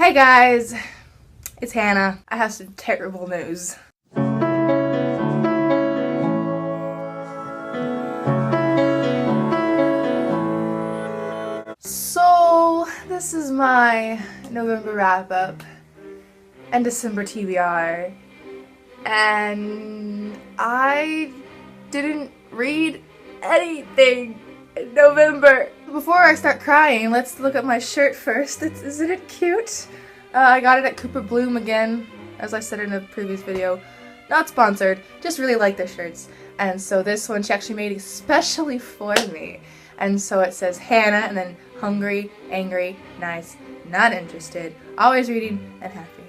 Hey guys, it's Hannah. I have some terrible news. So, this is my November wrap-up and December TBR, and I didn't read anything in November. Before I start crying, let's look at my shirt first. Isn't it cute? I got it at Cooper Bloom again, as I said in a previous video. Not sponsored, just really like their shirts. And so this one she actually made especially for me. And so it says Hannah, and then hungry, angry, nice, not interested, always reading, and happy.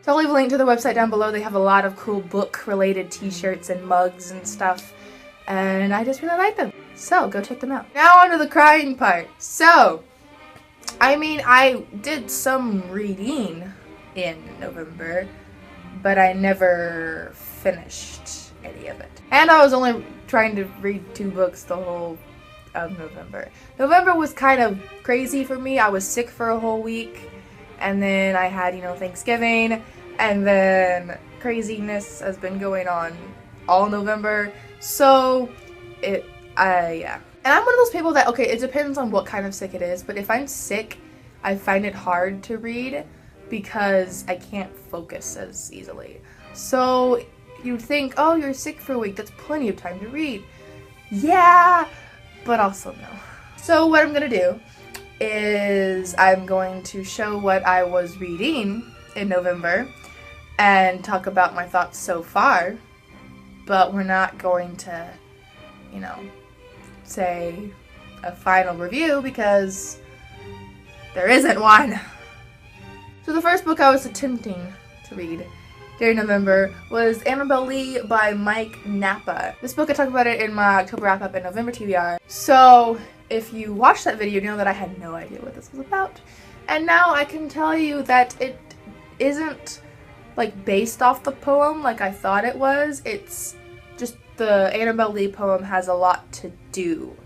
So I'll leave a link to the website down below. They have a lot of cool book-related t-shirts and mugs and stuff. And I just really like them. So go check them out. Now on to the crying part. So, I mean, I did some reading in November, but I never finished any of it. And I was only trying to read 2 books the whole of November. November was kind of crazy for me. I was sick for a whole week, and then I had, Thanksgiving, and then craziness has been going on all November. So, yeah. And I'm one of those people that, okay, it depends on what kind of sick it is, but if I'm sick, I find it hard to read because I can't focus as easily. So, you'd think, oh, you're sick for a week, that's plenty of time to read. Yeah, but also no. So what I'm gonna do is I'm going to show what I was reading in November and talk about my thoughts so far, but we're not going to, say a final review because there isn't one. So the first book I was attempting to read during November was Annabelle Lee by Mike Napa. This book, I talked about it in my October wrap-up and November TBR. So if you watched that video, you know that I had no idea what this was about. And now I can tell you that it isn't based off the poem like I thought it was. It's just the Annabelle Lee poem has a lot to do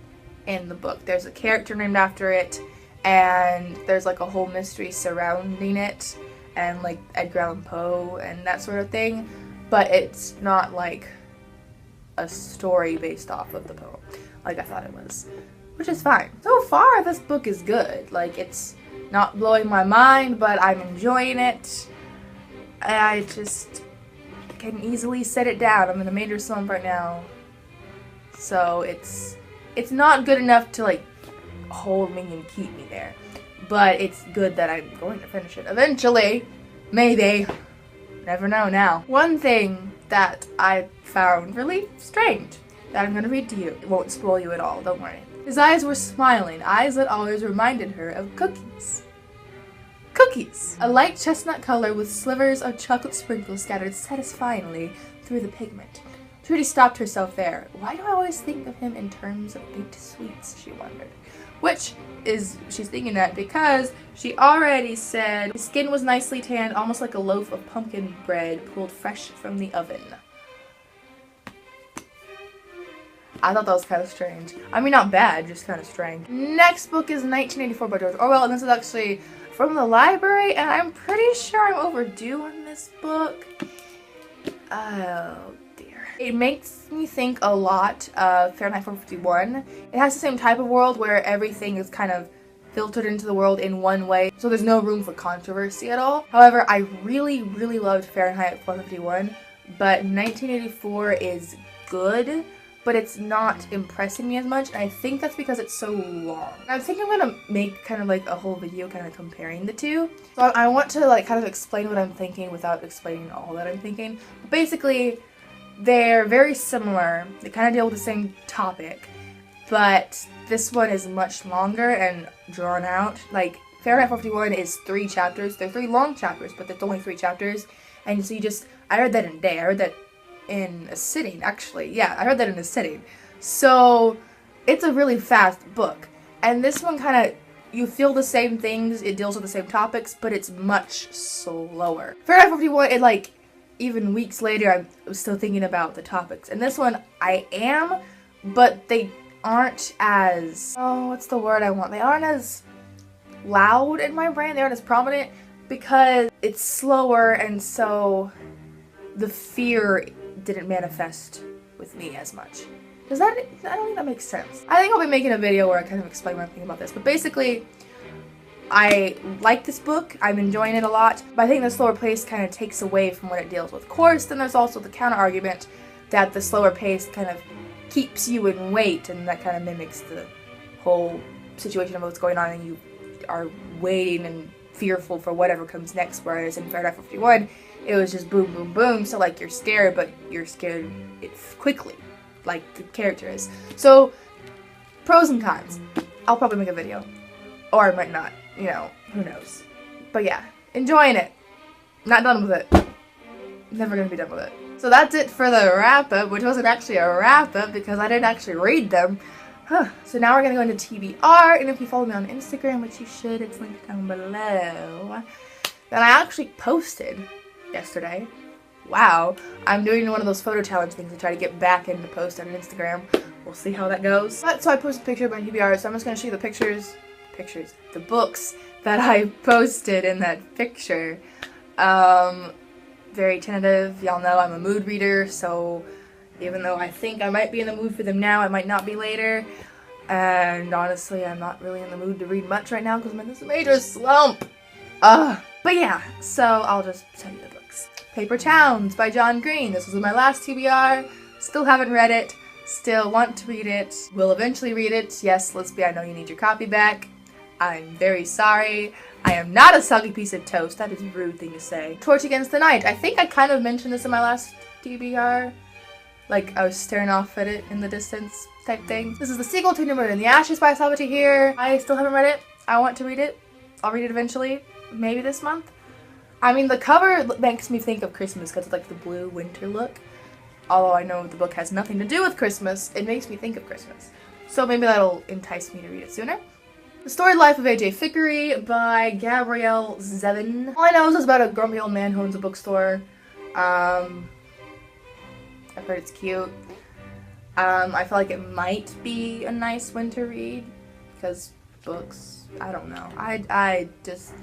in the book. There's a character named after it, and there's a whole mystery surrounding it, and Edgar Allan Poe and that sort of thing, but it's not a story based off of the poem like I thought it was, which is fine. So far this book is good. It's not blowing my mind, but I'm enjoying it. I just can easily set it down. I'm in a major slump right now, so it's not good enough to hold me and keep me there, but it's good that I'm going to finish it eventually. Maybe. Never know now. One thing that I found really strange that I'm going to read to you. It won't spoil you at all, don't worry. His eyes were smiling, eyes that always reminded her of cookies. Cookies! A light chestnut color with slivers of chocolate sprinkles scattered satisfyingly through the pigment. Trudy stopped herself there. Why do I always think of him in terms of baked sweets, she wondered. Which is, she's thinking that because she already said his skin was nicely tanned, almost like a loaf of pumpkin bread pulled fresh from the oven. I thought that was kind of strange. I mean, not bad, just kind of strange. Next book is 1984 by George Orwell, and this is actually from the library, and I'm pretty sure I'm overdue on this book. Oh dear. It makes me think a lot of Fahrenheit 451. It has the same type of world where everything is kind of filtered into the world in one way, so there's no room for controversy at all. However, I really, really loved Fahrenheit 451, but 1984 is good, but it's not impressing me as much, and I think that's because it's so long. I think I'm gonna make kind of a whole video kind of comparing the two. So I want to kind of explain what I'm thinking without explaining all that I'm thinking. But basically, they're very similar. They kind of deal with the same topic, but this one is much longer and drawn out. Fahrenheit 451 is 3 chapters. They're 3 long chapters, but there's only 3 chapters. And so I read that in a day. I read that in a sitting, actually. Yeah, I read that in a sitting. So it's a really fast book. And this one you feel the same things, it deals with the same topics, but it's much slower. Fahrenheit 451, even weeks later, I'm still thinking about the topics. And this one, I am, but they aren't as, what's the word I want? They aren't as loud in my brain, they aren't as prominent, because it's slower, and so the fear didn't manifest with me as much. Does that, I don't think that makes sense. I think I'll be making a video where I kind of explain what I'm thinking about this, but basically, I like this book, I'm enjoying it a lot, but I think the slower pace kind of takes away from what it deals with. Of course, then there's also the counter argument that the slower pace kind of keeps you in wait, and that kind of mimics the whole situation of what's going on, and you are waiting and fearful for whatever comes next, whereas in Fahrenheit 51, it was just boom, boom, boom, so like you're scared, but you're scared quickly, like the character is. So, pros and cons. I'll probably make a video. Or I might not, you know, who knows. But yeah, enjoying it. Not done with it. Never gonna be done with it. So that's it for the wrap-up, which wasn't actually a wrap-up because I didn't actually read them. So now we're gonna go into TBR, and if you follow me on Instagram, which you should, it's linked down below, then I actually posted yesterday. Wow. I'm doing one of those photo challenge things to try to get back into post on Instagram. We'll see how that goes. But, so I posted a picture of my TBR, so I'm just gonna show you the the books that I posted in that picture. Very tentative. Y'all know I'm a mood reader, so even though I think I might be in the mood for them now, I might not be later. And honestly, I'm not really in the mood to read much right now because I'm in this major slump. But yeah, so I'll just tell you the books. Paper Towns by John Green. This was my last TBR. Still haven't read it. Still want to read it. Will eventually read it. Yes, Lisby, I know you need your copy back. I'm very sorry. I am not a soggy piece of toast. That is a rude thing to say. Torch Against the Night. I think I kind of mentioned this in my last TBR. Like, I was staring off at it in the distance type thing. This is the sequel to Murder in the Ashes by Salvatore here. I still haven't read it. I want to read it. I'll read it eventually. Maybe this month. I mean, the cover makes me think of Christmas because it's like the blue winter look. Although I know the book has nothing to do with Christmas, it makes me think of Christmas. So maybe that'll entice me to read it sooner. The Storied Life of A.J. Fickery by Gabrielle Zevin. All I know is it's about a grumpy old man who owns a bookstore. I've heard it's cute. I feel like it might be a nice winter read because books, I don't know. I just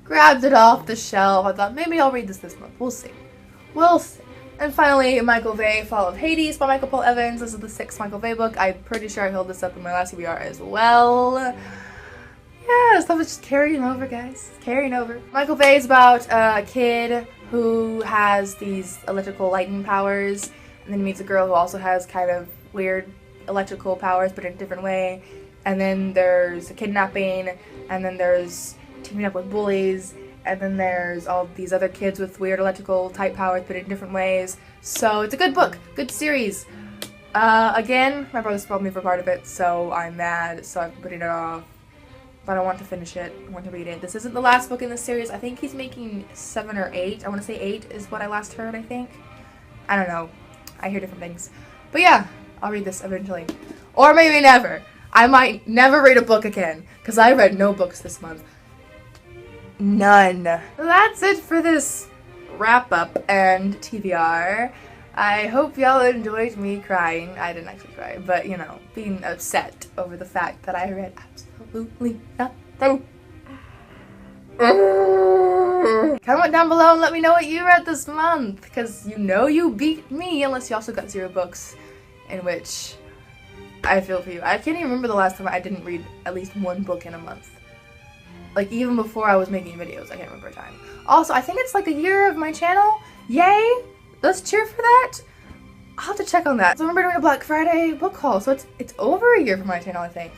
grabbed it off the shelf. I thought maybe I'll read this month. We'll see. We'll see. And finally, Michael Vey, Fall of Hades by Michael Paul Evans. This is the 6th Michael Vey book. I'm pretty sure I held this up in my last TBR as well. Yeah, stuff is just carrying over, guys. Carrying over. Michael Vey is about a kid who has these electrical lightning powers, and then he meets a girl who also has kind of weird electrical powers, but in a different way. And then there's a kidnapping, and then there's teaming up with bullies, and then there's all these other kids with weird electrical type powers, but in different ways. So it's a good book, good series. Again, my brother spoiled me for part of it, so I'm mad, so I'm putting it off. But I want to finish it. I want to read it. This isn't the last book in this series. I think he's making 7 or 8. I want to say 8 is what I last heard, I think. I don't know. I hear different things. But yeah, I'll read this eventually. Or maybe never. I might never read a book again, because I read no books this month. None. That's it for this wrap-up and TBR. I hope y'all enjoyed me crying. I didn't actually cry, but, you know, being upset over the fact that I read absolutely nothing. Comment down below and let me know what you read this month, because you know you beat me, unless you also got 0 books, in which I feel for you. I can't even remember the last time I didn't read at least 1 book in a month. Like, even before I was making videos, I can't remember a time. Also, I think it's like a year of my channel. Yay! Let's cheer for that. I'll have to check on that. So I remember doing a Black Friday book haul, so it's over a year for my channel, I think.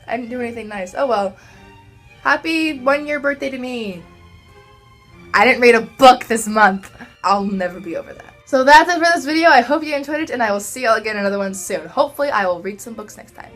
I didn't do anything nice. Oh well. Happy 1-year birthday to me. I didn't read a book this month. I'll never be over that. So that's it for this video. I hope you enjoyed it, and I will see y'all again in another one soon. Hopefully I will read some books next time.